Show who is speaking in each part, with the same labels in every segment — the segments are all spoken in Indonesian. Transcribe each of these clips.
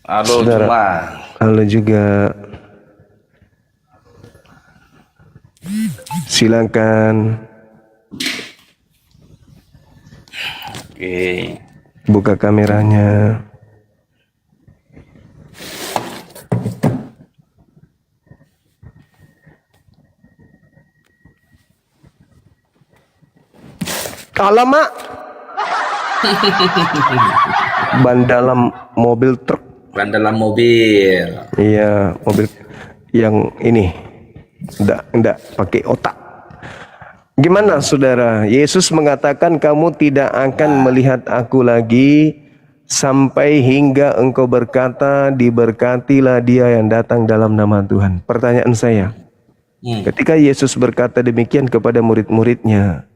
Speaker 1: Halo
Speaker 2: Saudara,
Speaker 1: Juma.
Speaker 2: halo juga. Silakan
Speaker 1: Oke.
Speaker 2: buka kameranya. Alamak, ban dalam mobil truk.
Speaker 1: Ban dalam mobil.
Speaker 2: Iya, mobil yang ini. Enggak pakai otak. Gimana saudara? Yesus mengatakan kamu tidak akan melihat aku lagi sampai hingga engkau berkata diberkatilah dia yang datang dalam nama Tuhan. Pertanyaan saya, ketika Yesus berkata demikian kepada murid-muridnya,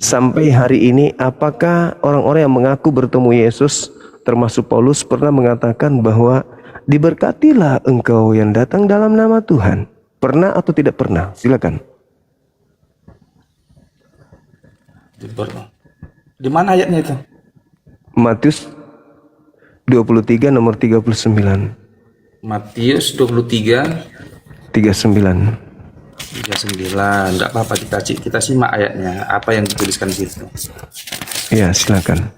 Speaker 2: sampai hari ini apakah orang-orang yang mengaku bertemu Yesus termasuk Paulus pernah mengatakan bahwa diberkatilah engkau yang datang dalam nama Tuhan? Pernah atau tidak pernah? Silakan.
Speaker 1: Di mana ayatnya itu?
Speaker 2: Matius 23 nomor 39.
Speaker 1: Matius 23
Speaker 2: 39.
Speaker 1: 39. Enggak apa-apa, kita simak ayatnya. Apa yang dituliskan di situ?
Speaker 2: Ya, silakan.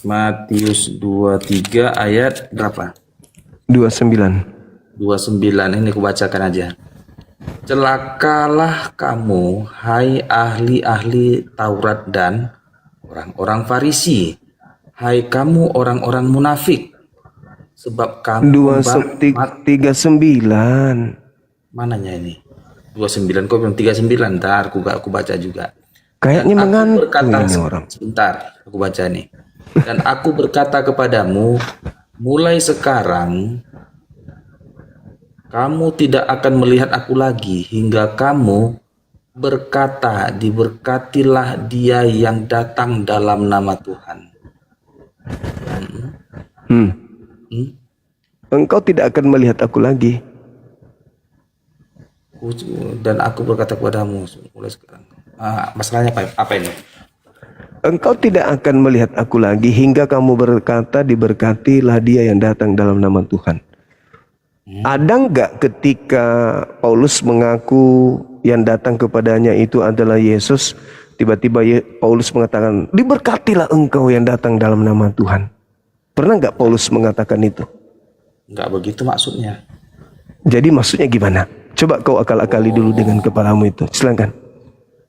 Speaker 1: Matius 23 ayat berapa?
Speaker 2: 29.
Speaker 1: 29. Ini aku bacakan aja. Celakalah kamu, hai ahli-ahli Taurat dan orang-orang Farisi, hai kamu orang-orang munafik, sebab kamu
Speaker 2: 39.
Speaker 1: mananya ini? 29 kok belum 39, ntar aku baca juga.
Speaker 2: Kayaknya
Speaker 1: Dan aku
Speaker 2: mengantuk
Speaker 1: berkata,
Speaker 2: ini orang.
Speaker 1: sebentar, aku baca nih. Dan aku berkata kepadamu, mulai sekarang kamu tidak akan melihat aku lagi hingga kamu berkata, diberkatilah dia yang datang dalam nama Tuhan.
Speaker 2: Engkau tidak akan melihat aku lagi.
Speaker 1: Dan aku berkata kepadamu, mulai sekarang. Masalahnya apa ini?
Speaker 2: Engkau tidak akan melihat aku lagi hingga kamu berkata diberkatilah dia yang datang dalam nama Tuhan. Ada enggak ketika Paulus mengaku yang datang kepadanya itu adalah Yesus, tiba-tiba Paulus mengatakan diberkatilah engkau yang datang dalam nama Tuhan? Pernah enggak Paulus mengatakan itu?
Speaker 1: Enggak begitu maksudnya.
Speaker 2: Jadi maksudnya gimana? Coba kau akal-akali dulu dengan kepalamu itu. Silakan.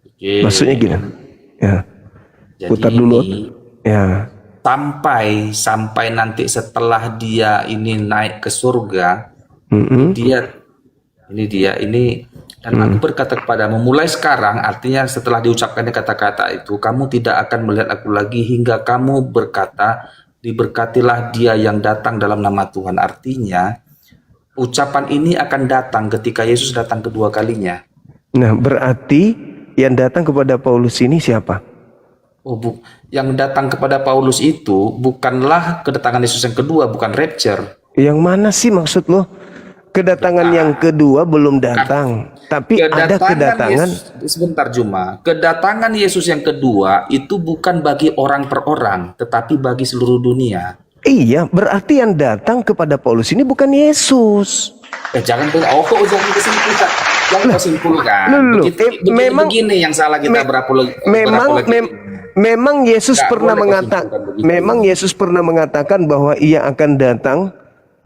Speaker 1: Oke.
Speaker 2: Maksudnya gimana? Ya.
Speaker 1: Jadi
Speaker 2: Putar dulu.
Speaker 1: ini,
Speaker 2: Ya.
Speaker 1: sampai nanti setelah dia ini naik ke surga, ini dan aku berkata kepadamu, mulai sekarang, artinya setelah diucapkannya kata-kata itu, kamu tidak akan melihat aku lagi hingga kamu berkata, diberkatilah dia yang datang dalam nama Tuhan. Artinya ucapan ini akan datang ketika Yesus datang kedua kalinya.
Speaker 2: Nah, berarti yang datang kepada Paulus ini siapa?
Speaker 1: Yang datang kepada Paulus itu bukanlah kedatangan Yesus yang kedua, bukan rapture.
Speaker 2: Yang mana sih maksud lo? Kedatangan yang kedua belum datang, tapi ada kedatangan.
Speaker 1: Sebentar Juma, kedatangan Yesus yang kedua itu bukan bagi orang per orang, tetapi bagi seluruh dunia.
Speaker 2: Iya, berarti yang datang kepada Paulus ini bukan Yesus.
Speaker 1: Jangan kesimpulan. Jangan kesimpulan. Begini yang salah kita
Speaker 2: memang Yesus pernah mengatakan, memang Yesus pernah mengatakan bahwa ia akan datang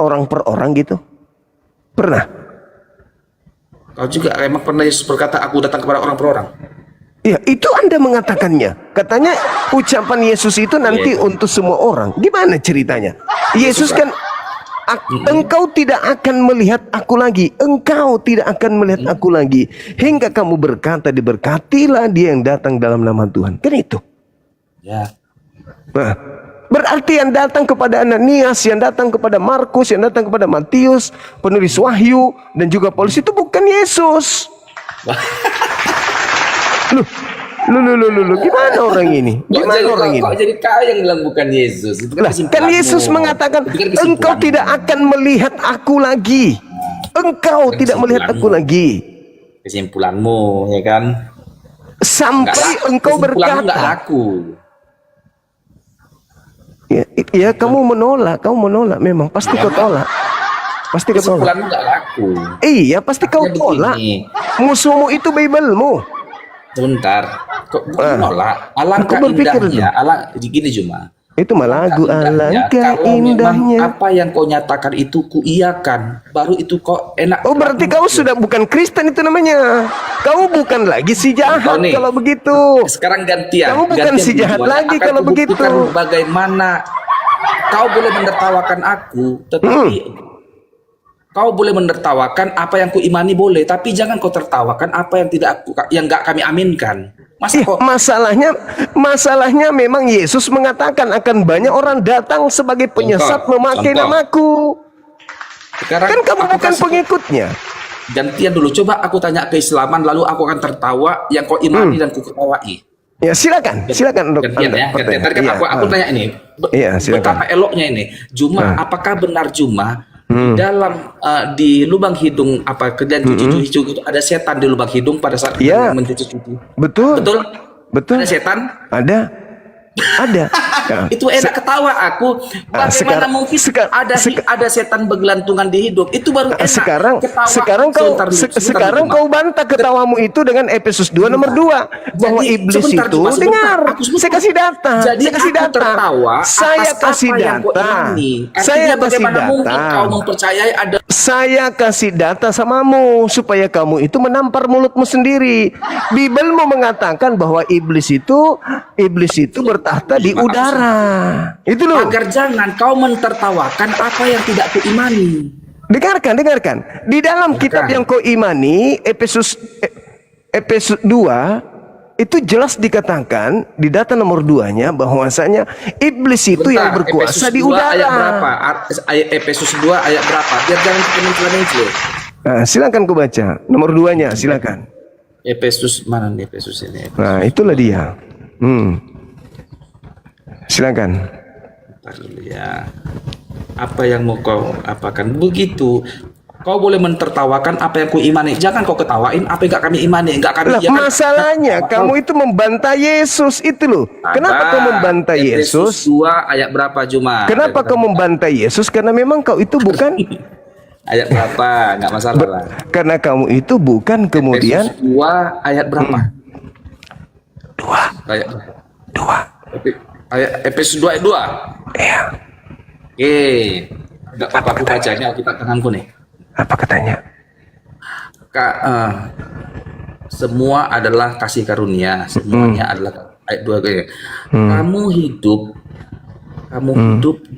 Speaker 2: orang per orang gitu. Pernah?
Speaker 1: Kau juga emang pernah Yesus berkata, aku datang kepada orang per orang?
Speaker 2: Ya, itu Anda mengatakannya. Katanya ucapan Yesus itu nanti untuk semua orang. Gimana ceritanya? Yesus kan, engkau tidak akan melihat aku lagi. Engkau tidak akan melihat aku lagi. Hingga kamu berkata, diberkatilah dia yang datang dalam nama Tuhan. Kan itu?
Speaker 1: Ya.
Speaker 2: Nah, berarti yang datang kepada Ananias, yang datang kepada Markus, yang datang kepada Matius, penulis Wahyu, dan juga Paulus itu bukan Yesus. Lu, gimana orang ini? Gimana orang ini?
Speaker 1: Kok jadi kau yang bilang bukan Yesus? Itu
Speaker 2: kan Yesus mengatakan, engkau tidak akan melihat aku lagi. Engkau tidak melihat aku lagi.
Speaker 1: Kesimpulanmu, ya kan?
Speaker 2: Sampai engkau berkata.
Speaker 1: Enggak laku.
Speaker 2: Ya, kamu menolak memang pasti kau tolak. Pasti kau tolak.
Speaker 1: Kesimpulanmu nggak laku.
Speaker 2: Iya, pasti kau
Speaker 1: Artinya
Speaker 2: tolak.
Speaker 1: begini.
Speaker 2: Musuhmu itu Biblemu.
Speaker 1: Sebentar, kok menolak? Alangkah
Speaker 2: Aku berpikir
Speaker 1: indahnya, gini cuma.
Speaker 2: Itu mah lagu alangkah
Speaker 1: Kalau memang
Speaker 2: indahnya.
Speaker 1: apa yang kau nyatakan itu kuiyakan, baru itu kok enak.
Speaker 2: Oh, berarti kau sudah bukan Kristen itu namanya. Kau bukan lagi si jahat
Speaker 1: Kau nih.
Speaker 2: kalau begitu.
Speaker 1: Sekarang gantian.
Speaker 2: Kamu bukan si jahat lagi
Speaker 1: Akan
Speaker 2: kalau begitu.
Speaker 1: kubuktikan bagaimana kau boleh menertawakan aku, tetapi kau boleh menertawakan apa yang kuimani boleh, tapi jangan kau tertawakan apa yang nggak kami aminkan. Masa
Speaker 2: Ih,
Speaker 1: kok
Speaker 2: masalahnya memang Yesus mengatakan akan banyak orang datang sebagai penyesat memakai
Speaker 1: contoh.
Speaker 2: namaku.
Speaker 1: sekarang
Speaker 2: Kan kamu
Speaker 1: aku
Speaker 2: bukan
Speaker 1: kasih-
Speaker 2: pengikutnya.
Speaker 1: gantian dulu, coba aku tanya keislaman, lalu aku akan tertawa yang kau imani dan ku ketawa'i.
Speaker 2: Ya, silakan untuk
Speaker 1: Gantian
Speaker 2: Anda
Speaker 1: ya, gantian.
Speaker 2: bertanya.
Speaker 1: Tadi kan
Speaker 2: Iya,
Speaker 1: aku tanya ini,
Speaker 2: Iya, silakan.
Speaker 1: betapa eloknya ini. Juma, apakah benar Juma di dalam di lubang hidung kejadian cuci-cuci itu ada setan di lubang hidung pada saat
Speaker 2: Iya.
Speaker 1: mencuci-cuci?
Speaker 2: Betul.
Speaker 1: Betul?
Speaker 2: Betul.
Speaker 1: Ada setan?
Speaker 2: Ada. Ada. Ya.
Speaker 1: Itu enak ketawa aku. Bagaimana
Speaker 2: sekarang-
Speaker 1: mungkin
Speaker 2: seka-
Speaker 1: ada setan bergelantungan di hidup? Itu baru enak.
Speaker 2: Sekarang sekarang kau bantah ketawamu itu dengan Efesus 2 nomor 2 bahwa
Speaker 1: Jadi,
Speaker 2: iblis
Speaker 1: sebentar,
Speaker 2: itu
Speaker 1: Juma, sebentar.
Speaker 2: dengar.
Speaker 1: Aku sebentar.
Speaker 2: Saya kasih data.
Speaker 1: Jadi
Speaker 2: saya kasih
Speaker 1: aku
Speaker 2: data.
Speaker 1: tertawa
Speaker 2: Saya
Speaker 1: atas
Speaker 2: kasih
Speaker 1: apa yang kau
Speaker 2: data.
Speaker 1: imani.
Speaker 2: Saya
Speaker 1: Artinya
Speaker 2: kasih
Speaker 1: bagaimana mungkin
Speaker 2: data.
Speaker 1: kau mempercayai ada
Speaker 2: Saya kasih data samamu supaya kamu itu menampar mulutmu sendiri. Bibelmu mengatakan bahwa iblis itu bertahta di udara. Itu loh.
Speaker 1: agar jangan kau mentertawakan apa yang tidak kuimani.
Speaker 2: Dengarkan. Di dalam kitab yang kau imani, Efesus 2, itu jelas dikatakan di data nomor 2-nya bahwasanya iblis itu yang
Speaker 1: Bentar,
Speaker 2: berkuasa
Speaker 1: Efesus
Speaker 2: di
Speaker 1: 2
Speaker 2: udara.
Speaker 1: Ayat berapa? Efesus 2 ayat berapa? Biar jangan mencela-mencela.
Speaker 2: Nah, silakan kau baca nomor 2-nya, silakan.
Speaker 1: Efesus mana nih Efesus ini?
Speaker 2: Nah, itulah dia. Silakan.
Speaker 1: Bentar dulu ya. Apa yang mau kau apakan? Begitu. Kau boleh mentertawakan apa yang kuimani. Jangan kau ketawain apa yang enggak kami imani. Enggak kami
Speaker 2: Lah, masalahnya kamu itu membantah Yesus itu loh. Kenapa kau membantah Yesus?
Speaker 1: 2 ayat berapa Juma?
Speaker 2: Kenapa kau membantah Yesus? Karena memang kau itu bukan
Speaker 1: Ayat berapa? Enggak masalah lah.
Speaker 2: karena kamu itu bukan kemudian
Speaker 1: Efesus 2 ayat berapa?
Speaker 2: 2.
Speaker 1: Ayat berapa? Ayat Efesus 2 ayat 2.
Speaker 2: Iya.
Speaker 1: Oke. Enggak apa-apa aku bacanya Alkitab tanganku nih.
Speaker 2: Apa katanya?
Speaker 1: Semua adalah kasih karunia, semuanya adalah ayat 2 kayak kamu hidup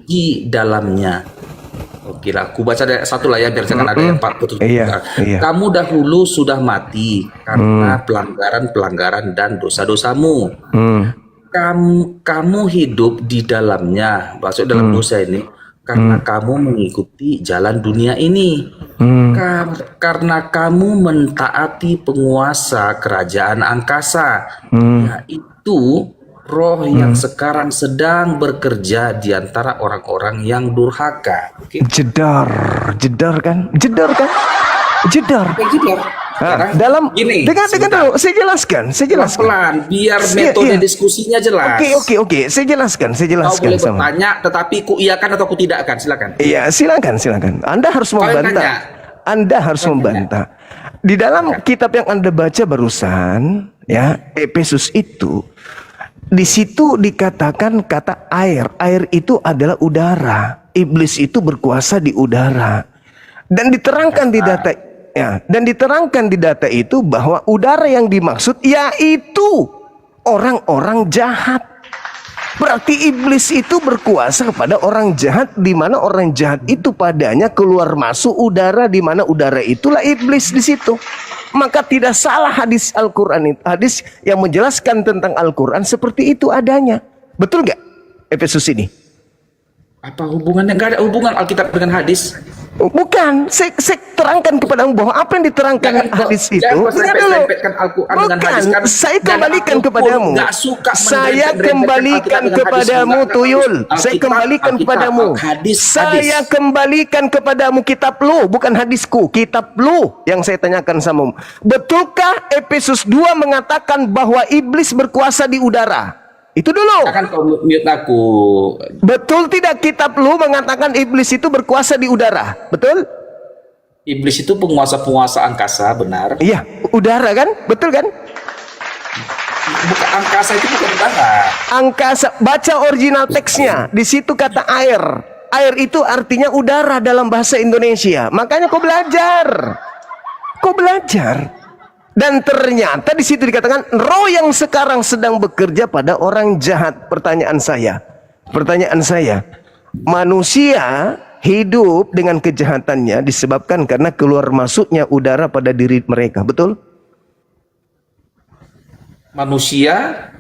Speaker 1: di dalamnya. Oke lah, aku baca dari satu lah ya biar jangan ada yang 47.
Speaker 2: Iya.
Speaker 1: Kamu dahulu sudah mati karena pelanggaran dan dosa-dosamu. Kamu hidup di dalamnya, maksud dalam dosa ini karena kamu mengikuti jalan dunia ini. Karena kamu mentaati penguasa kerajaan angkasa, yaitu roh yang sekarang sedang bekerja di antara orang-orang yang durhaka. Oke.
Speaker 2: Jedar kan? Jedar.
Speaker 1: Kayak gitu ya. Sekarang
Speaker 2: Dalam
Speaker 1: gini,
Speaker 2: dengar
Speaker 1: sebentar.
Speaker 2: dulu, saya jelaskan.
Speaker 1: Pelan-pelan biar
Speaker 2: Iya,
Speaker 1: metode
Speaker 2: iya.
Speaker 1: diskusinya jelas.
Speaker 2: Oke, saya jelaskan
Speaker 1: Kau boleh
Speaker 2: sama.
Speaker 1: bertanya, tetapi ku iyakan atau ku tidakkan, silakan.
Speaker 2: Iya, silakan. Anda harus
Speaker 1: Kau yang
Speaker 2: membantah.
Speaker 1: tanya.
Speaker 2: Anda harus membantah. Di dalam kitab yang Anda baca barusan, ya, Efesus itu, di situ dikatakan kata air. Air itu adalah udara. Iblis itu berkuasa di udara. Dan diterangkan di data itu bahwa udara yang dimaksud yaitu orang-orang jahat. Berarti iblis itu berkuasa kepada orang jahat, di mana orang jahat itu padanya keluar masuk udara, di mana udara itulah iblis di situ. Maka tidak salah hadis Al-Quran itu, hadis yang menjelaskan tentang Al-Quran seperti itu adanya. Betul nggak Efesus ini?
Speaker 1: Apa hubungannya? Nggak ada hubungan Alkitab dengan hadis.
Speaker 2: Bukan, saya terangkan kepadamu bahwa apa yang diterangkan hadis itu.
Speaker 1: Jangan
Speaker 2: Dengar dulu.
Speaker 1: selempet-selempetkan Al-Quran dengan hadis kan.
Speaker 2: Saya
Speaker 1: Dan
Speaker 2: kembalikan
Speaker 1: aku pun
Speaker 2: kepadamu.
Speaker 1: nggak suka
Speaker 2: Saya
Speaker 1: menrempet-rempetkan
Speaker 2: kembalikan
Speaker 1: Alkitab dengan hadis.
Speaker 2: kepadamu,
Speaker 1: Enggak,
Speaker 2: Tuyul. Saya
Speaker 1: Alkitab,
Speaker 2: kembalikan
Speaker 1: Alkitab,
Speaker 2: kepadamu.
Speaker 1: hadis.
Speaker 2: Saya kembalikan kepadamu kitab lu, bukan hadisku. Kitab lu yang saya tanyakan sama. Betulkah Efesus 2 mengatakan bahwa iblis berkuasa di udara? Itu dulu.
Speaker 1: Jangan kau mute aku.
Speaker 2: Betul tidak kitab lu mengatakan iblis itu berkuasa di udara? Betul?
Speaker 1: Iblis itu penguasa-penguasa angkasa, benar?
Speaker 2: Iya, udara kan? Betul kan?
Speaker 1: Bukan angkasa, itu bukan udara.
Speaker 2: Angkasa, baca original teksnya. Di situ kata air. Air itu artinya udara dalam bahasa Indonesia. Makanya kau belajar. Kau belajar. Dan ternyata di situ dikatakan roh yang sekarang sedang bekerja pada orang jahat. Pertanyaan saya, manusia hidup dengan kejahatannya disebabkan karena keluar masuknya udara pada diri mereka, betul?
Speaker 1: Manusia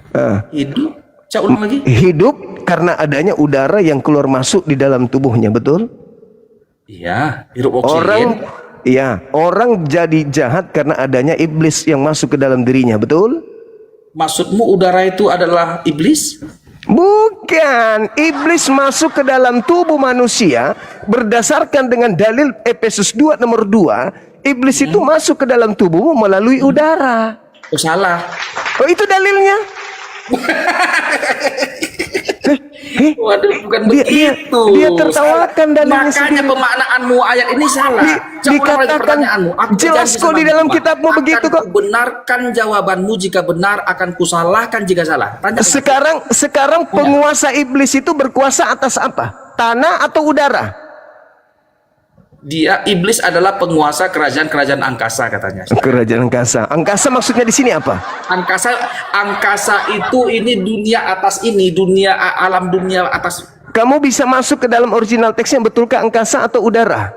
Speaker 1: hidup, ulang lagi.
Speaker 2: Hidup karena adanya udara yang keluar masuk di dalam tubuhnya, betul?
Speaker 1: Iya, hirup oksigen.
Speaker 2: Orang jadi jahat karena adanya iblis yang masuk ke dalam dirinya, betul?
Speaker 1: Maksudmu udara itu adalah iblis?
Speaker 2: Bukan, iblis masuk ke dalam tubuh manusia berdasarkan dengan dalil Efesus 2 nomor 2, iblis itu masuk ke dalam tubuhmu melalui udara.
Speaker 1: Oh, salah.
Speaker 2: Oh, itu dalilnya.
Speaker 1: Waduh, bukan
Speaker 2: Dia tertawakan dalilnya
Speaker 1: Makanya
Speaker 2: sendiri.
Speaker 1: pemaknaanmu ayat ini salah.
Speaker 2: Dikatakan jelas kok di dalam kitabmu begitu kok.
Speaker 1: Benarkan jawabanmu jika benar, akan kusalahkan jika salah. Tanya.
Speaker 2: Sekarang penguasa iblis itu berkuasa atas apa? Tanah atau udara?
Speaker 1: Iblis adalah penguasa kerajaan-kerajaan angkasa, katanya.
Speaker 2: Kerajaan angkasa. Angkasa maksudnya di sini apa?
Speaker 1: Angkasa itu ini dunia atas ini, alam dunia atas.
Speaker 2: Kamu bisa masuk ke dalam original teksnya, betulkah angkasa atau udara?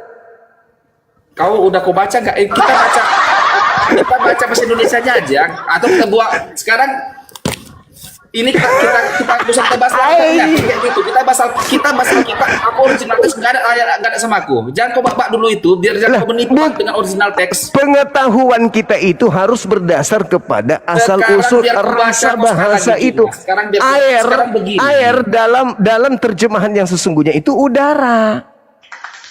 Speaker 1: Kau baca nggak? Kita baca bahasa Indonesianya aja, atau kita buat sekarang. Ini kita bisa bahas lagi kayak gitu. Kita bahas aku original teks nggak ada sama aku. Jangan kau bak dulu itu, biar jangan kau menipu dengan original teks.
Speaker 2: Pengetahuan kita itu harus berdasar kepada asal usul rasa bahasa itu. Air dalam terjemahan yang sesungguhnya itu udara.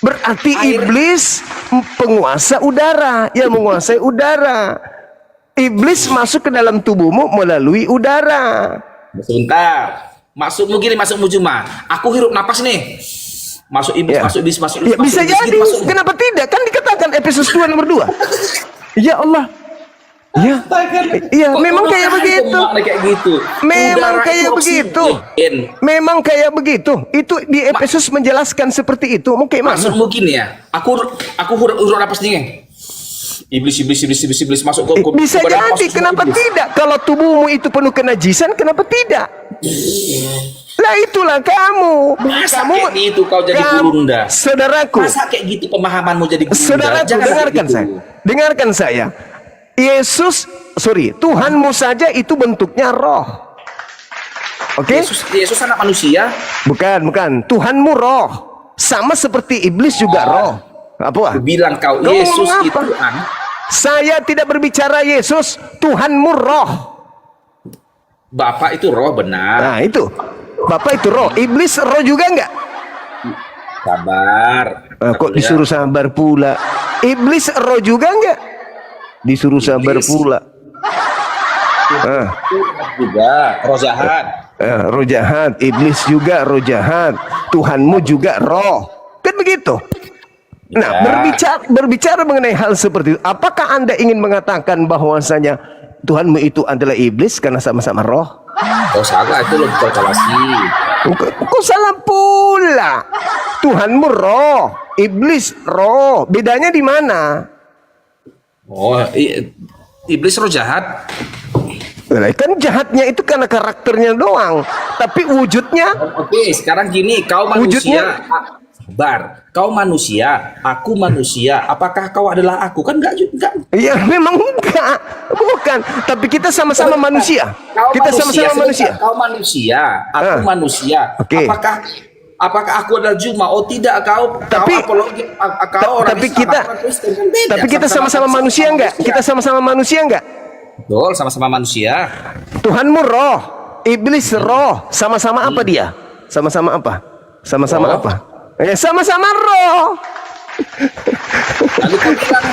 Speaker 2: Berarti iblis penguasa udara, yang menguasai udara. Iblis masuk ke dalam tubuhmu melalui udara.
Speaker 1: Sebentar. Maksudmu gini, maksudmu cuma aku hirup napas nih. Masuk iblis, masuk iblis, masuk iblis.
Speaker 2: Ya, bisa
Speaker 1: iblis,
Speaker 2: jadi. Kenapa tidak? Kan dikatakan Efesus 2 nomor 2. Ya Allah. Ya, memang kayak begitu. Memang kayak begitu. Memang kayak begitu. Itu di Efesus menjelaskan seperti itu. Mungkin
Speaker 1: maksudmu gini ya. Aku hirup napas nih. Iblis masuk ke
Speaker 2: bisa jadi, kenapa tidak? Kalau tubuhmu itu penuh kenajisan, kenapa tidak? Lah itulah kamu.
Speaker 1: Masa kayak gitu kau jadi gurunda?
Speaker 2: Saudaraku.
Speaker 1: Masa kayak gitu pemahamanmu jadi gurunda?
Speaker 2: Saudaraku, dengarkan saya. Tuhanmu saja itu bentuknya roh. Oke?
Speaker 1: Yesus anak manusia?
Speaker 2: Bukan. Tuhanmu roh. Sama seperti iblis juga roh. Apa?
Speaker 1: Bilang kau Yesus itu
Speaker 2: Saya tidak berbicara Yesus, Tuhanmu roh.
Speaker 1: Bapak itu roh, benar.
Speaker 2: Nah itu, Bapak itu roh. Iblis roh juga enggak?
Speaker 1: Sabar.
Speaker 2: Kok disuruh sabar pula? Iblis roh juga enggak? Disuruh sabar pula.
Speaker 1: Juga roh jahat.
Speaker 2: Roh jahat. Iblis juga roh jahat. Tuhanmu juga roh. Kan begitu. Nah, berbicara mengenai hal seperti itu, apakah Anda ingin mengatakan bahwasanya Tuhanmu itu adalah iblis karena sama-sama roh?
Speaker 1: Oh, salah, itu lebih kalkulasi.
Speaker 2: Kok salah pula? Tuhanmu roh, iblis roh. Bedanya di mana?
Speaker 1: Oh, iblis roh jahat.
Speaker 2: Kan jahatnya itu karena karakternya doang, tapi wujudnya.
Speaker 1: Oke, sekarang gini, kau manusia. Kau manusia, aku manusia. Apakah kau adalah aku? Kan enggak.
Speaker 2: Iya, memang enggak. Bukan. Tapi kita sama-sama manusia. Kita sama-sama manusia.
Speaker 1: Kau manusia, aku manusia.
Speaker 2: Okay.
Speaker 1: Apakah aku adalah Juma? Oh tidak,
Speaker 2: tapi kita sama-sama manusia enggak? Kita sama-sama manusia enggak?
Speaker 1: Betul, sama-sama manusia.
Speaker 2: Tuhanmu roh, iblis roh. Sama-sama apa dia? Sama-sama apa? Sama-sama apa? Ya sama-sama roh.
Speaker 1: Lalu kau bilang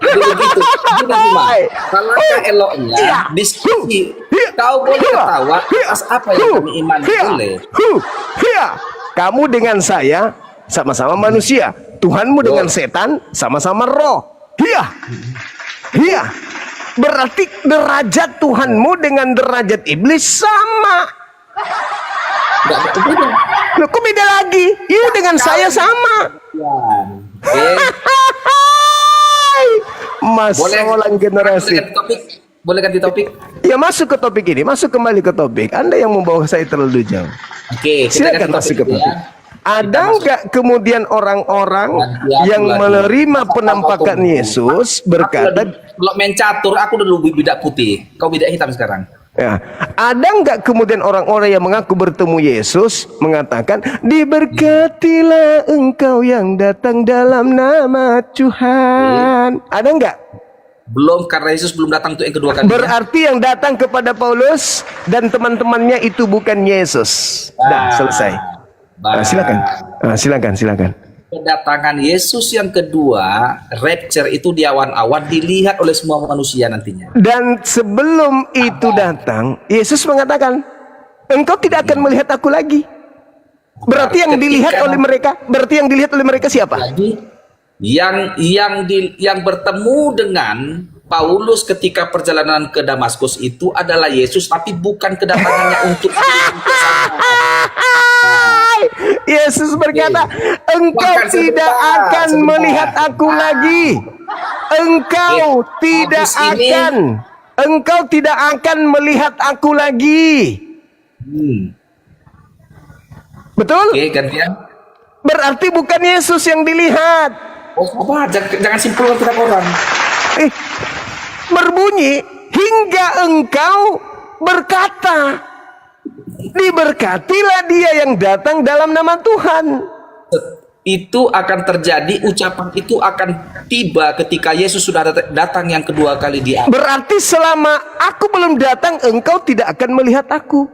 Speaker 1: Jadi begitu. Gini, Bima. Alangkah eloknya diskusi. Kau boleh ketawa atas apa yang kami imani, boleh.
Speaker 2: Kamu dengan saya sama-sama manusia. Tuhanmu dengan setan sama-sama roh. Iya. Berarti derajat Tuhanmu dengan derajat iblis sama.
Speaker 1: Enggak berbeda.
Speaker 2: Loh, kok beda lagi? Iya, dengan saya sama.
Speaker 1: Oke.
Speaker 2: Masalah generasi.
Speaker 1: Boleh ganti topik?
Speaker 2: Ya, masuk ke topik ini, masuk kembali ke topik. Anda yang membawa saya terlalu jauh.
Speaker 1: Oke, kita
Speaker 2: Silakan
Speaker 1: ganti
Speaker 2: masuk ke
Speaker 1: topik
Speaker 2: topik.
Speaker 1: ya.
Speaker 2: Ada nggak kemudian orang-orang
Speaker 1: Ganti
Speaker 2: yang
Speaker 1: aku lagi.
Speaker 2: menerima penampakan Yesus berkata,
Speaker 1: Kalau main catur, aku dulu bidak putih, kau bidak hitam sekarang.
Speaker 2: ya, ada nggak kemudian orang-orang yang mengaku bertemu Yesus mengatakan, diberkatilah engkau yang datang dalam nama Tuhan. Ada nggak?
Speaker 1: Belum, karena Yesus belum datang untuk yang kedua kali.
Speaker 2: Berarti yang datang kepada Paulus dan teman-temannya itu bukan Yesus. Dah, selesai. Silakan.
Speaker 1: Kedatangan Yesus yang kedua, rapture itu di awan-awan, dilihat oleh semua manusia nantinya.
Speaker 2: Dan sebelum itu datang, Yesus mengatakan, engkau tidak akan melihat aku lagi. Berarti yang dilihat oleh mereka, siapa?
Speaker 1: Jadi yang bertemu dengan Paulus ketika perjalanan ke Damaskus itu adalah Yesus, tapi bukan kedatangannya untuk
Speaker 2: Yesus berkata, engkau tidak akan melihat aku lagi. Engkau tidak akan melihat aku lagi. Betul?
Speaker 1: Oke, gantian.
Speaker 2: Berarti bukan Yesus yang dilihat.
Speaker 1: Oh, apa? Jangan simpulkan tiap orang.
Speaker 2: Berbunyi, hingga engkau berkata, diberkatilah dia yang datang dalam nama Tuhan.
Speaker 1: Itu akan terjadi, ucapan itu akan tiba ketika Yesus sudah datang yang kedua kali di atas.
Speaker 2: Berarti selama aku belum datang, engkau tidak akan melihat aku.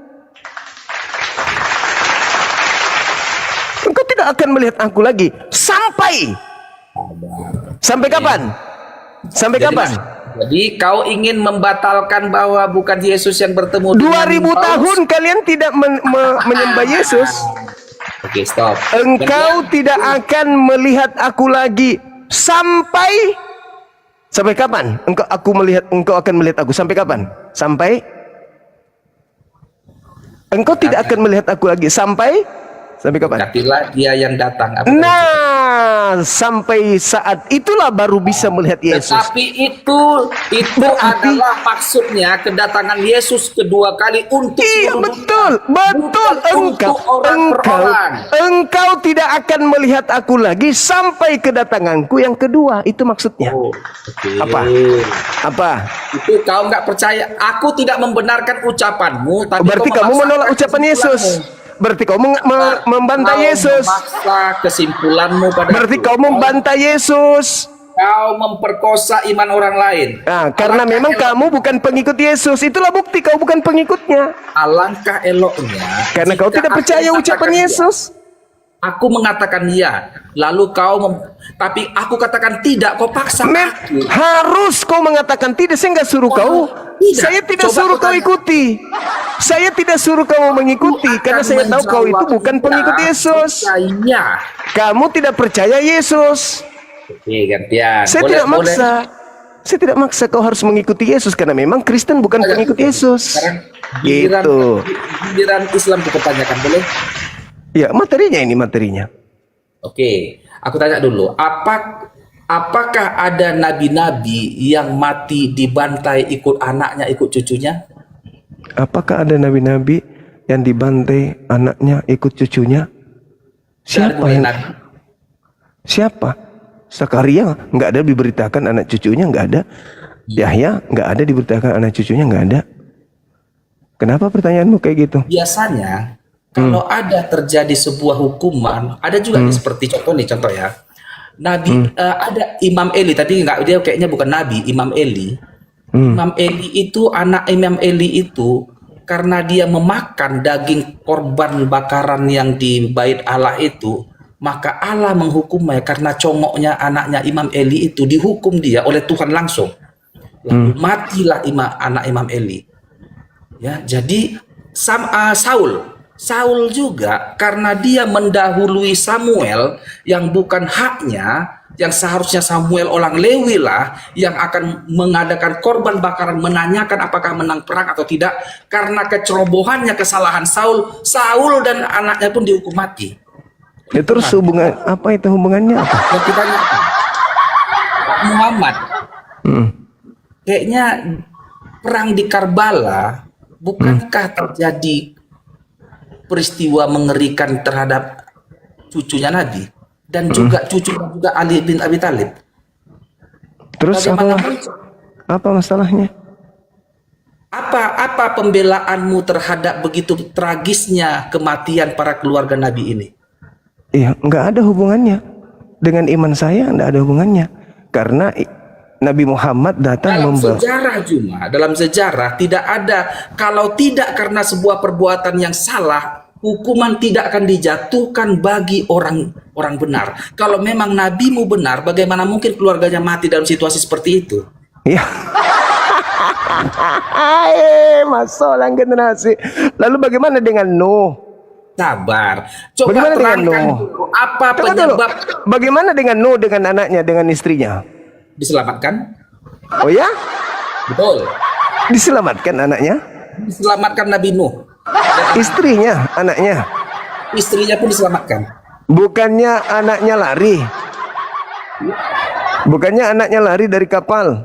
Speaker 2: Engkau tidak akan melihat aku lagi. Sampai kapan?
Speaker 1: Jadi kau ingin membatalkan bahwa bukan Yesus yang bertemu
Speaker 2: 2000 tahun kalian tidak menyembah Yesus.
Speaker 1: Oke, stop.
Speaker 2: Engkau tidak akan melihat aku lagi sampai kapan? Engkau akan melihat aku sampai kapan? Sampai engkau tidak akan melihat aku lagi sampai kapan?
Speaker 1: Berkatilah dia yang datang.
Speaker 2: Nah, sampai saat itulah baru bisa melihat Yesus.
Speaker 1: Tetapi itu adalah maksudnya kedatangan Yesus kedua kali untuk
Speaker 2: betul. Engkau tidak akan melihat aku lagi sampai kedatanganku yang kedua. Itu maksudnya.
Speaker 1: Okay.
Speaker 2: Apa?
Speaker 1: Itu kau nggak percaya? Aku tidak membenarkan ucapanmu. Tapi
Speaker 2: berarti kamu menolak ucapan Yesus. Berarti kau membantah Yesus.
Speaker 1: Memaksa kesimpulanmu pada
Speaker 2: berarti kau membantah Yesus.
Speaker 1: Kau memperkosa iman orang lain.
Speaker 2: Nah, karena memang kamu bukan pengikut Yesus. Itulah bukti kau bukan pengikutnya.
Speaker 1: Alangkah eloknya
Speaker 2: karena kau tidak percaya ucapan Yesus.
Speaker 1: Aku mengatakan ya, lalu tapi aku katakan tidak, kau paksa aku.
Speaker 2: Harus kau mengatakan tidak, saya nggak suruh kau. Saya tidak suruh kau ikuti. Saya tidak suruh kamu mengikuti karena saya tahu kau itu bukan pengikut Yesus. Kamu tidak percaya Yesus.
Speaker 1: Oke, gantian.
Speaker 2: Saya tidak maksa. Saya tidak maksa kau harus mengikuti Yesus karena memang Kristen bukan pengikut Yesus.
Speaker 1: Gitu. Giliran Islam kupertanyakan, boleh?
Speaker 2: Ya, materinya.
Speaker 1: Oke, aku tanya dulu. Apakah ada nabi-nabi yang mati dibantai ikut anaknya, ikut cucunya?
Speaker 2: Apakah ada nabi-nabi yang dibantai anaknya, ikut cucunya? Siapa? Zakaria nggak ada diberitakan anak cucunya, nggak ada. Yahya nggak ada diberitakan anak cucunya, nggak ada. Kenapa pertanyaanmu kayak gitu?
Speaker 1: Biasanya kalau ada terjadi sebuah hukuman, ada juga nih, seperti contoh ya. Nabi ada Imam Eli, tapi dia kayaknya bukan nabi, Imam Eli. Imam Eli itu, anak Imam Eli itu, karena dia memakan daging korban bakaran yang di bait Allah itu, maka Allah menghukumnya karena congoknya anaknya Imam Eli itu, dihukum dia oleh Tuhan langsung. Lalu matilah anak Imam Eli. Ya, jadi Saul juga karena dia mendahului Samuel yang bukan haknya, yang seharusnya Samuel orang Lewi lah yang akan mengadakan korban bakaran, menanyakan apakah menang perang atau tidak. Karena kecerobohannya, kesalahan Saul dan anaknya pun dihukum mati.
Speaker 2: Ya, terus apa itu hubungannya apa?
Speaker 1: Dan kita lihat Muhammad, kayaknya perang di Karbala bukankah terjadi peristiwa mengerikan terhadap cucunya Nabi dan juga cucunya juga Ali bin Abi Thalib.
Speaker 2: Terus apa masalahnya?
Speaker 1: Apa pembelaanmu terhadap begitu tragisnya kematian para keluarga Nabi ini?
Speaker 2: Iya, nggak ada hubungannya dengan iman saya, nggak ada hubungannya. Karena Nabi Muhammad datang
Speaker 1: dalam sejarah tidak ada, kalau tidak karena sebuah perbuatan yang salah, hukuman tidak akan dijatuhkan bagi orang benar. Kalau memang nabimu benar, bagaimana mungkin keluarganya mati dalam situasi seperti itu?
Speaker 2: Iya. Masalah generasi. Lalu bagaimana dengan Nuh?
Speaker 1: Sabar. Coba
Speaker 2: bagaimana
Speaker 1: terangkan dulu apa penyebab.
Speaker 2: Bagaimana dengan Nuh, dengan anaknya, dengan istrinya?
Speaker 1: Diselamatkan?
Speaker 2: Oh ya?
Speaker 1: Betul.
Speaker 2: Diselamatkan anaknya?
Speaker 1: Diselamatkan Nabi Nuh.
Speaker 2: Istrinya, anaknya?
Speaker 1: Istrinya pun diselamatkan.
Speaker 2: Bukannya anaknya lari? Bukannya anaknya lari dari kapal?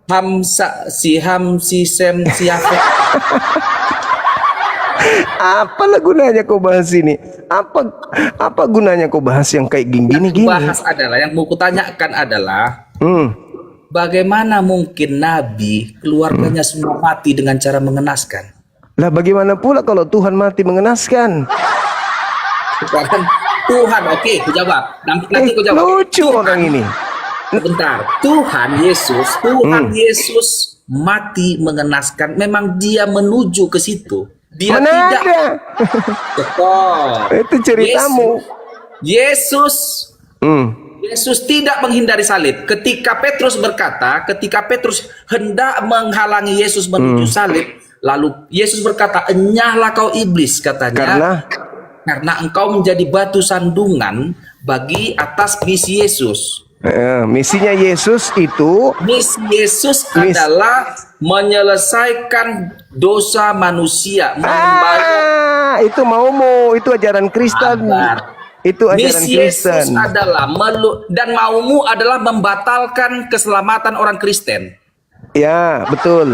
Speaker 1: Ham, Sem, Yafet.
Speaker 2: Apalah gunanya kau bahas ini? Apa gunanya kau bahas yang kayak gini?
Speaker 1: Yang mau kutanyakan adalah bagaimana mungkin Nabi keluarganya semua mati dengan cara mengenaskan?
Speaker 2: Lah bagaimana pula kalau Tuhan mati mengenaskan?
Speaker 1: Sekarang Tuhan, oke, ku jawab. Nanti ku jawab.
Speaker 2: Lucu orang ini.
Speaker 1: Sebentar, Tuhan Yesus mati mengenaskan. Memang dia menuju ke situ. Dia tidak.
Speaker 2: Itu ceritamu.
Speaker 1: Yesus tidak menghindari salib. Ketika Petrus hendak menghalangi Yesus menuju salib, lalu Yesus berkata, "Enyahlah kau iblis," katanya. Karena engkau menjadi batu sandungan bagi atas misi Yesus.
Speaker 2: Misinya Yesus itu,
Speaker 1: adalah menyelesaikan dosa manusia.
Speaker 2: Itu maumu, itu ajaran Kristen. Itu ajaran
Speaker 1: Misi
Speaker 2: Kristen.
Speaker 1: Yesus adalah dan maumu adalah membatalkan keselamatan orang Kristen.
Speaker 2: Ya, betul.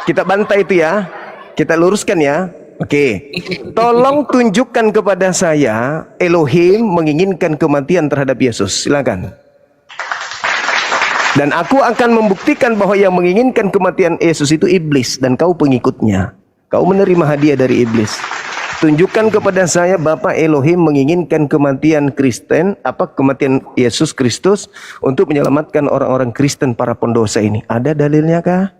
Speaker 2: Kita bantai itu ya. Kita luruskan ya. Oke. Tolong tunjukkan kepada saya Elohim menginginkan kematian terhadap Yesus. Silakan. Dan aku akan membuktikan bahwa yang menginginkan kematian Yesus itu iblis dan kau pengikutnya. Kau menerima hadiah dari iblis. Tunjukkan kepada saya Bapa Elohim menginginkan kematian kematian Yesus Kristus untuk menyelamatkan orang-orang Kristen para pendosa ini. Ada dalilnya kah?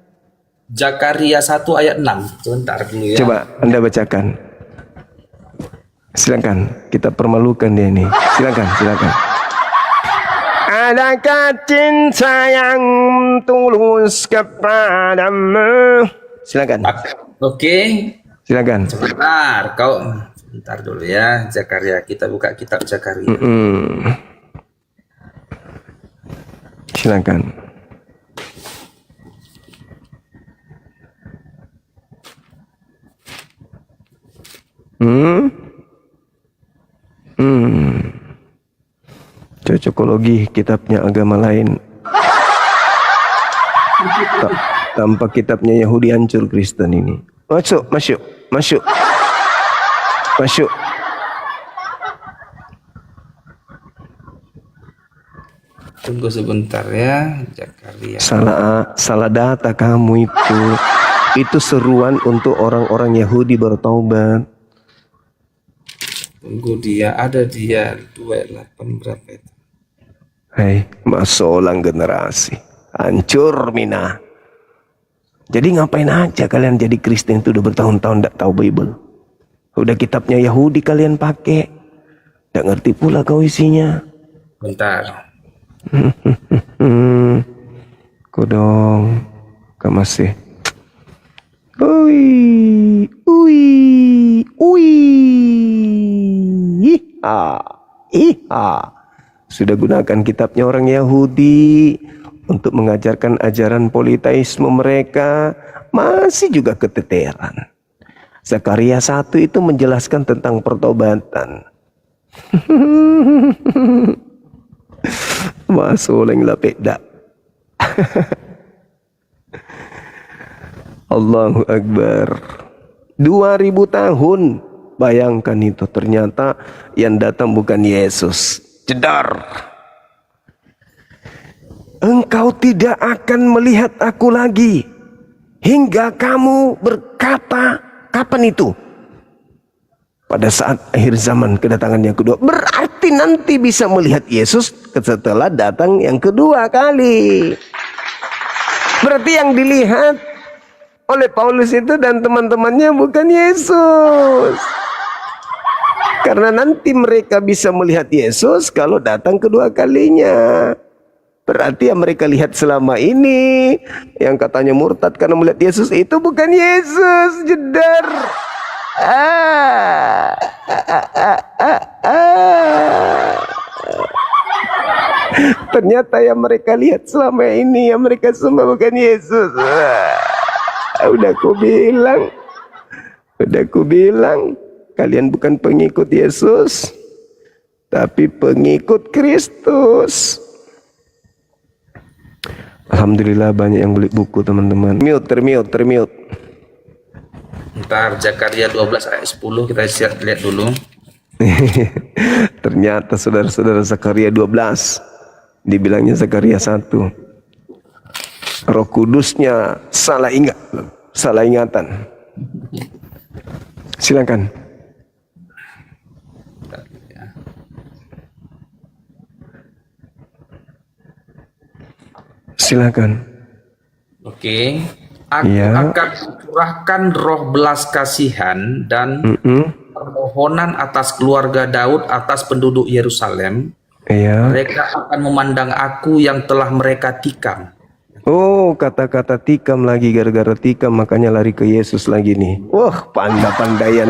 Speaker 1: Zakaria 1 ayat 6. Sebentar dulu ya.
Speaker 2: Coba Anda bacakan. Silakan, kita permalukan dia ini. Silakan. Adakah cinta yang tulus kepadamu? Silakan.
Speaker 1: Oke.
Speaker 2: Silakan.
Speaker 1: Sebentar dulu ya. Zakaria, kita buka kitab Zakaria.
Speaker 2: Silakan. Cocokologi kitabnya agama lain. Tanpa kitabnya Yahudi hancur Kristen ini. Masuk.
Speaker 1: Tunggu sebentar ya, Zakaria.
Speaker 2: Salah data kamu itu. Itu seruan untuk orang-orang Yahudi bertaubat.
Speaker 1: Tunggu ada dia 28 berapa itu?
Speaker 2: Hei, masolang generasi. Hancur mina. Jadi ngapain aja kalian jadi Kristen itu udah bertahun-tahun tidak tahu Bible. Udah kitabnya Yahudi kalian pakai. Tidak ngerti pula kau isinya.
Speaker 1: Bentar.
Speaker 2: Kodong, kau masih. Ui, ui, ui, iha, iha. Sudah gunakan kitabnya orang Yahudi untuk mengajarkan ajaran politeisme mereka, masih juga keteteran. Zakaria 1 itu menjelaskan tentang pertobatan. Masoleng lapik dak. Allahu Akbar. 2000 tahun. Bayangkan itu, ternyata yang datang bukan Yesus. Jedar. Engkau tidak akan melihat aku lagi hingga kamu berkata, kapan itu? Pada saat akhir zaman kedatangan yang kedua. Berarti nanti bisa melihat Yesus setelah datang yang kedua kali. Berarti yang dilihat oleh Paulus itu dan teman-temannya bukan Yesus. Karena nanti mereka bisa melihat Yesus kalau datang kedua kalinya. Berarti yang mereka lihat selama ini, yang katanya murtad karena melihat Yesus, itu bukan Yesus. Jedar. Ternyata yang mereka lihat selama ini, yang mereka sembah bukan Yesus. Udah ku bilang, kalian bukan pengikut Yesus, tapi pengikut Kristus. Alhamdulillah banyak yang beli buku, teman-teman. Termute.
Speaker 1: Ntar Zakaria 12 ayat 10 kita lihat dulu.
Speaker 2: Ternyata saudara-saudara Zakaria 12 dibilangnya Zakaria 1. Roh Kudusnya salah ingatan. Silakan. Silakan.
Speaker 1: Oke. Aku akan curahkan roh belas kasihan dan permohonan atas keluarga Daud, atas penduduk Yerusalem.
Speaker 2: Iya.
Speaker 1: Mereka akan memandang aku yang telah mereka tikam.
Speaker 2: Oh, kata-kata tikam lagi, gara-gara tikam makanya lari ke Yesus lagi nih. Wah, pandai-pandaian.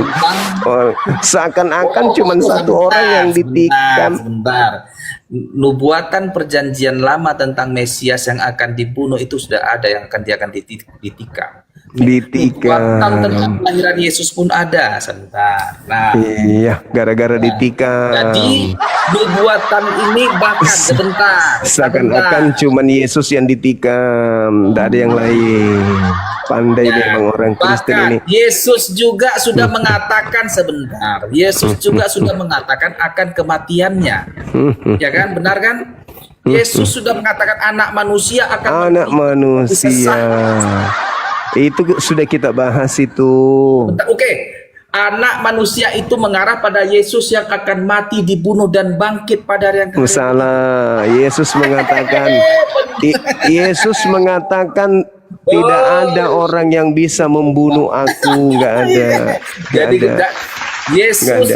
Speaker 2: Oh, seakan-akan cuma satu orang yang ditikam.
Speaker 1: Sebentar. Nubuatan perjanjian lama tentang Mesias yang akan dibunuh itu sudah ada, yang dia akan ditikam. Nubuatan tentang kelahiran Yesus pun ada. Sebentar. Nah,
Speaker 2: iya, gara-gara ditikam.
Speaker 1: Jadi nubuatan ini bahkan sebentar.
Speaker 2: Seakan-akan cuman Yesus yang ditikam, tidak ada yang lain. Pandai memang orang Kristen ini.
Speaker 1: Yesus juga sudah mengatakan sebentar. Yesus juga sudah mengatakan akan kematiannya. Ya kan, benar kan? Yesus sudah mengatakan anak manusia akan
Speaker 2: manusia. Itu sudah kita bahas itu.
Speaker 1: Oke. Anak manusia itu mengarah pada Yesus yang akan mati, dibunuh dan bangkit pada hari yang kedua.
Speaker 2: Salah. Yesus mengatakan tidak ada orang yang bisa membunuh aku, nggak ada.
Speaker 1: Yesus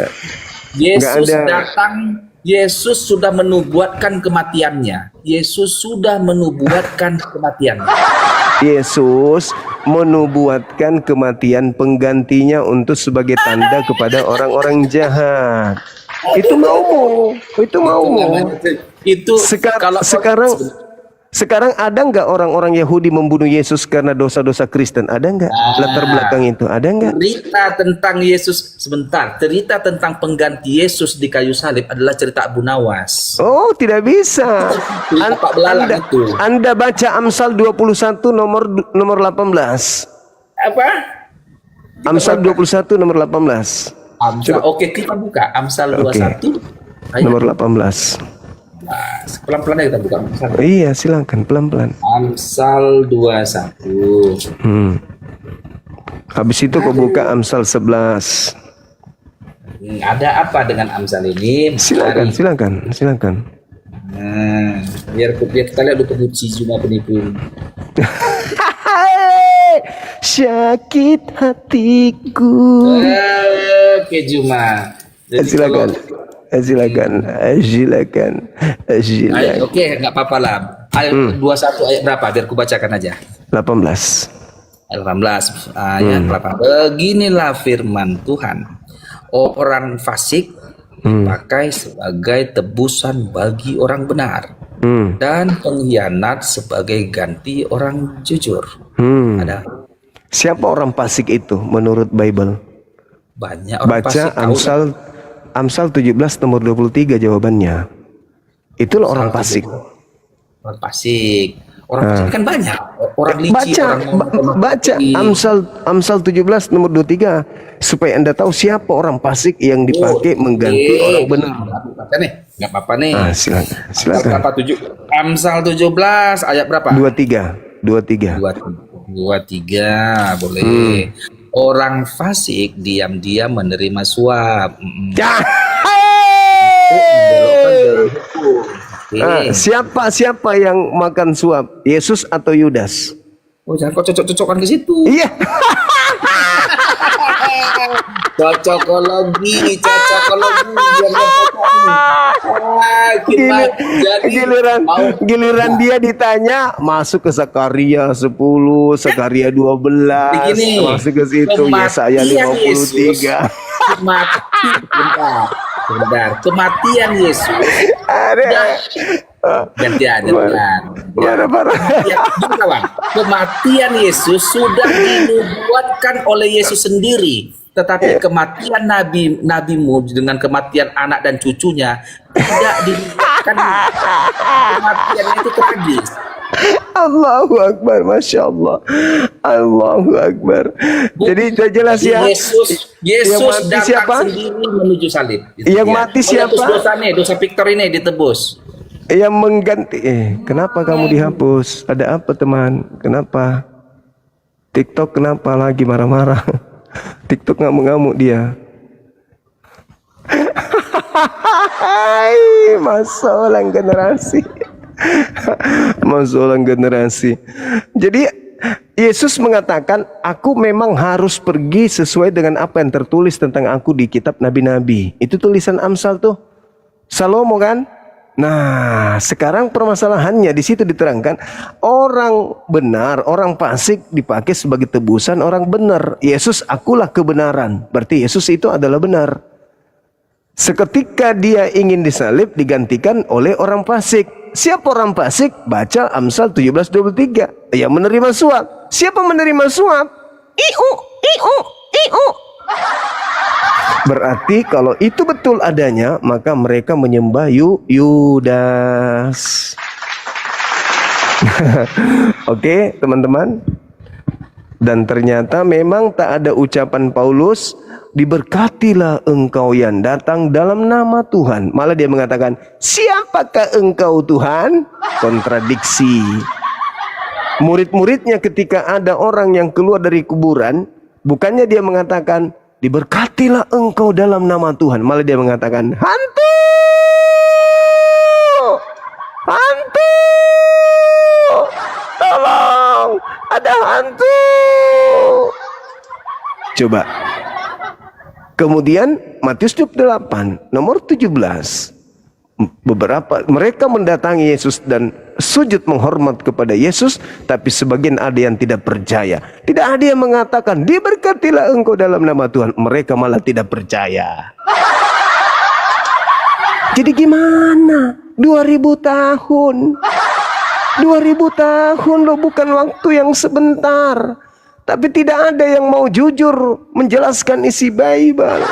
Speaker 1: datang. Yesus sudah menubuatkan kematiannya. Yesus menubuatkan kematian penggantinya untuk sebagai tanda kepada orang-orang jahat. Itu mau. Sekarang ada nggak orang-orang Yahudi membunuh Yesus karena dosa-dosa Kristen? Ada nggak? Latar belakang itu ada nggak? Cerita tentang pengganti Yesus di kayu salib adalah cerita Abu Nawas.
Speaker 2: Oh, tidak bisa. Anda baca Amsal 21 nomor 18.
Speaker 1: Apa?
Speaker 2: Amsal 21 nomor 18.
Speaker 1: Oke, kita buka Amsal 21
Speaker 2: nomor 18.
Speaker 1: Pelan-pelan ya kita buka Amsal.
Speaker 2: Iya, silakan pelan-pelan.
Speaker 1: Amsal 21.
Speaker 2: Habis itu kau buka Amsal 11.
Speaker 1: Ada apa dengan Amsal ini?
Speaker 2: Silakan.
Speaker 1: Biar kita lihat dulu kebuci Juma penipu.
Speaker 2: Sakit hatiku.
Speaker 1: Oke, Juma. Jadi
Speaker 2: Silakan. Silakan. Silakan.
Speaker 1: Ayat,
Speaker 2: Silakan.
Speaker 1: oke, nggak apa-apa lah. Ayat 21 ayat berapa? Biar ku bacakan aja.
Speaker 2: 18.
Speaker 1: Ayat 18. Ayat 18. Beginilah firman Tuhan. Orang fasik dipakai sebagai tebusan bagi orang benar. Dan pengkhianat sebagai ganti orang jujur. Ada
Speaker 2: Siapa orang fasik itu menurut Bible?
Speaker 1: banyak orang
Speaker 2: Baca
Speaker 1: fasik. Tahu nggak?
Speaker 2: Amsal 17 nomor 23 jawabannya. Itulah orang fasik.
Speaker 1: Orang fasik. Orang fasik kan banyak. Orang licik,
Speaker 2: Baca
Speaker 1: orang
Speaker 2: baca Amsal 17 nomor 23 supaya Anda tahu siapa orang fasik yang dipakai mengganti orang benar.
Speaker 1: Baca nih, nggak apa-apa nih.
Speaker 2: Silakan.
Speaker 1: Amsal
Speaker 2: Silakan.
Speaker 1: berapa? Amsal 17 ayat berapa?
Speaker 2: 23. 23.
Speaker 1: 23 boleh. Orang fasik diam-diam menerima suap.
Speaker 2: Ya.
Speaker 1: Belokkan dari hukum. Oke.
Speaker 2: Siapa yang makan suap? Yesus atau Yudas?
Speaker 1: Oh, jangan kau cocok-cocokkan ke situ.
Speaker 2: Iya.
Speaker 1: Cocokologi biar
Speaker 2: Giliran dia ditanya masuk ke Zakaria 10, Zakaria 12,
Speaker 1: Begini,
Speaker 2: masuk ke situ Yesaya
Speaker 1: kematian Yesus,
Speaker 2: 53.
Speaker 1: Bentar. Kematian Yesus.
Speaker 2: Ada.
Speaker 1: Gantian.
Speaker 2: Parah.
Speaker 1: Kawan, kematian Yesus sudah dinubuatkan oleh Yesus sendiri. Tetapi kematian nabimu dengan kematian anak dan cucunya tidak dinubuatkan. Kematiannya itu tragis.
Speaker 2: Allahu Akbar, Masya Allah. Allahu Akbar. Jadi sudah jelas ya.
Speaker 1: Yesus
Speaker 2: yang mati
Speaker 1: datang
Speaker 2: siapa?
Speaker 1: sendiri menuju salib.
Speaker 2: Yang mati siapa?
Speaker 1: Dosa Victor ini ditebus.
Speaker 2: Yang mengganti. Kenapa kamu dihapus? Ada apa teman? Kenapa? TikTok kenapa lagi marah-marah? TikTok ngamuk-ngamuk dia. Masalah generasi. Masalah generasi. Jadi Yesus mengatakan, aku memang harus pergi sesuai dengan apa yang tertulis tentang aku di kitab nabi-nabi. Itu tulisan Amsal tuh. Salomo kan? Nah, sekarang permasalahannya di situ diterangkan orang benar, orang fasik dipakai sebagai tebusan orang benar. Yesus, akulah kebenaran. Berarti Yesus itu adalah benar. Seketika dia ingin disalib digantikan oleh orang fasik. Siapa orang fasik? Baca Amsal 17:23. Yang menerima suap. Siapa menerima suap? Iu. Berarti kalau itu betul adanya, maka mereka menyembah Yudas. Oke, teman-teman. Dan ternyata memang tak ada ucapan Paulus, diberkatilah engkau yang datang dalam nama Tuhan. Malah dia mengatakan, siapakah engkau Tuhan? Kontradiksi. Murid-muridnya ketika ada orang yang keluar dari kuburan, bukannya dia mengatakan, diberkatilah engkau dalam nama Tuhan. Malah dia mengatakan, hantu! Hantu! Tolong! Ada hantu! Coba. Kemudian Matius 28 nomor 17. Beberapa mereka mendatangi Yesus dan sujud menghormat kepada Yesus, tapi sebagian ada yang tidak percaya. Tidak ada yang mengatakan diberkatilah engkau dalam nama Tuhan. Mereka malah tidak percaya. Jadi gimana? 2000 tahun. 2000 tahun loh, bukan waktu yang sebentar. Tapi tidak ada yang mau jujur menjelaskan isi Bible.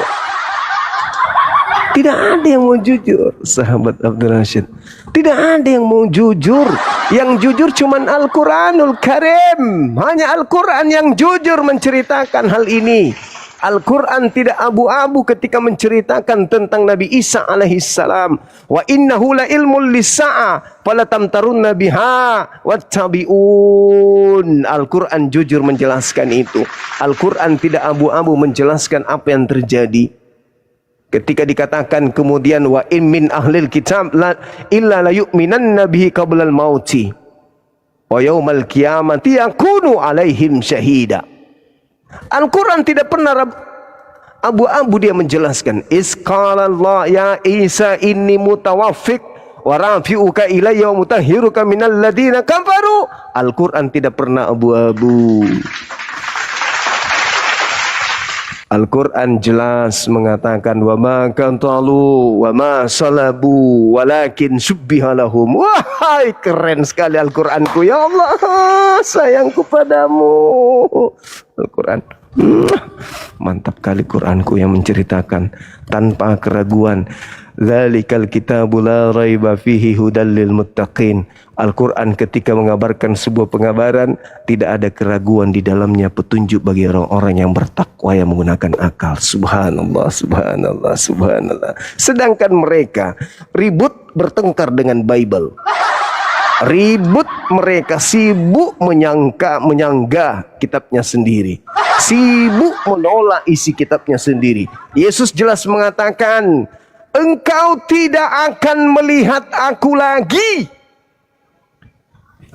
Speaker 2: Tidak ada yang mau jujur, sahabat Abdul Rashid. Tidak ada yang mau jujur. Yang jujur cuman Al-Quranul Karim. Hanya Al-Quran yang jujur menceritakan hal ini. Al-Quran tidak abu-abu ketika menceritakan tentang Nabi Isa alaihissalam. Wa innahu la ilmul lisa'a falatamtarunna biha wattabi'un. Al-Quran jujur menjelaskan itu. Al-Quran tidak abu-abu menjelaskan apa yang terjadi. Ketika dikatakan kemudian wa in min ahlil kitab illa la yu'minanna bihi qablal mauti wa yaumal qiyamati yakunu alaihim syahida. Al-Quran tidak pernah Abu-abu dia menjelaskan, isqala Allah ya Isa inni mutawaffik wa rafi'uka ilayya wa mutahhiruka minal ladina kafaru. Al-Quran tidak pernah abu-abu. Al-Quran jelas mengatakan wa ma kantalu wa ma salabu walakin subbiha lahum. Wahai, keren sekali Al-Quranku ya Allah, sayangku padamu. Al-Quran mantap kali Quranku yang menceritakan tanpa keraguan. Dzalikal kitabu la raiba fihi hudal lil muttaqin. Al-Quran ketika mengabarkan sebuah pengabaran, tidak ada keraguan di dalamnya, petunjuk bagi orang-orang yang bertakwa yang menggunakan akal. Subhanallah, subhanallah, subhanallah. Sedangkan mereka ribut bertengkar dengan Bible. Ribut, mereka sibuk menyanggah kitabnya sendiri, sibuk menolak isi kitabnya sendiri. Yesus jelas mengatakan, engkau tidak akan melihat aku lagi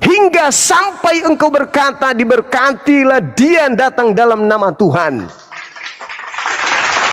Speaker 2: hingga sampai engkau berkata, diberkatilah dia yang datang dalam nama Tuhan.